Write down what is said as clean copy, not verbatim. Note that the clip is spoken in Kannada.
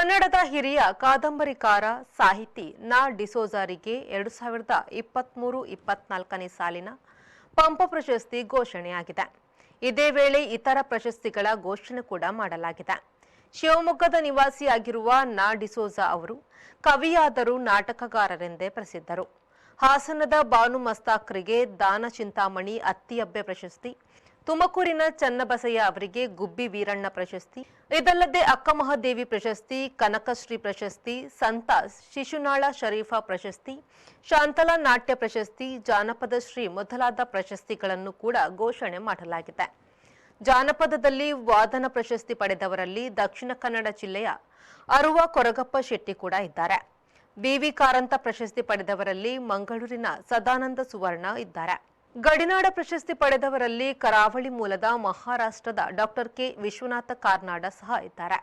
ಕನ್ನಡದ ಹಿರಿಯ ಕಾದಂಬರಿಕಾರ ಸಾಹಿತಿ ನಾ ಡಿಸೋಜರಿಗೆ 2023-24ನೇ ಸಾಲಿನ ಪಂಪ ಪ್ರಶಸ್ತಿ ಘೋಷಣೆಯಾಗಿದೆ. ಇದೇ ವೇಳೆ ಇತರ ಪ್ರಶಸ್ತಿಗಳ ಘೋಷಣೆ ಕೂಡ ಮಾಡಲಾಗಿದೆ. ಶಿವಮೊಗ್ಗದ ನಿವಾಸಿಯಾಗಿರುವ ನಾ ಡಿಸೋಜ ಅವರು ಕವಿಯಾದರೂ ನಾಟಕಗಾರರೆಂದೇ ಪ್ರಸಿದ್ಧರು. ಹಾಸನದ ಬಾನು ಮಸ್ತಾಕ್ರಿಗೆ ದಾನ ಚಿಂತಾಮಣಿ ಅತ್ತಿಯಬ್ಬೆ ಪ್ರಶಸ್ತಿ, ತುಮಕೂರಿನ ಚನ್ನಬಸಯ್ಯ ಅವರಿಗೆ ಗುಬ್ಬಿ ವೀರಣ್ಣ ಪ್ರಶಸ್ತಿ, ಇದಲ್ಲದೆ ಅಕ್ಕಮಹಾದೇವಿ ಪ್ರಶಸ್ತಿ, ಕನಕಶ್ರೀ ಪ್ರಶಸ್ತಿ, ಸಂತ ಶಿಶುನಾಳ ಶರೀಫಾ ಪ್ರಶಸ್ತಿ, ಶಾಂತಲಾ ನಾಟ್ಯ ಪ್ರಶಸ್ತಿ, ಜಾನಪದ ಶ್ರೀ ಮೊದಲಾದ ಪ್ರಶಸ್ತಿಗಳನ್ನು ಕೂಡ ಘೋಷಣೆ ಮಾಡಲಾಗಿದೆ. ಜಾನಪದದಲ್ಲಿ ವಾದನ ಪ್ರಶಸ್ತಿ ಪಡೆದವರಲ್ಲಿ ದಕ್ಷಿಣ ಕನ್ನಡ ಜಿಲ್ಲೆಯ ಅರುವ ಕೊರಗಪ್ಪ ಶೆಟ್ಟಿ ಕೂಡ ಇದ್ದಾರೆ. ಬಿವಿ ಕಾರಂತ ಪ್ರಶಸ್ತಿ ಪಡೆದವರಲ್ಲಿ ಮಂಗಳೂರಿನ ಸದಾನಂದ ಸುವರ್ಣ ಇದ್ದಾರೆ. ಗಡಿನಾಡ ಪ್ರಶಸ್ತಿ ಪಡೆದವರಲ್ಲಿ ಕರಾವಳಿ ಮೂಲದ ಮಹಾರಾಷ್ಟ್ರದ ಡಾಕ್ಟರ್ ಕೆ ವಿಶ್ವನಾಥ ಕಾರ್ನಾಡ ಸಹ ಇದ್ದಾರೆ.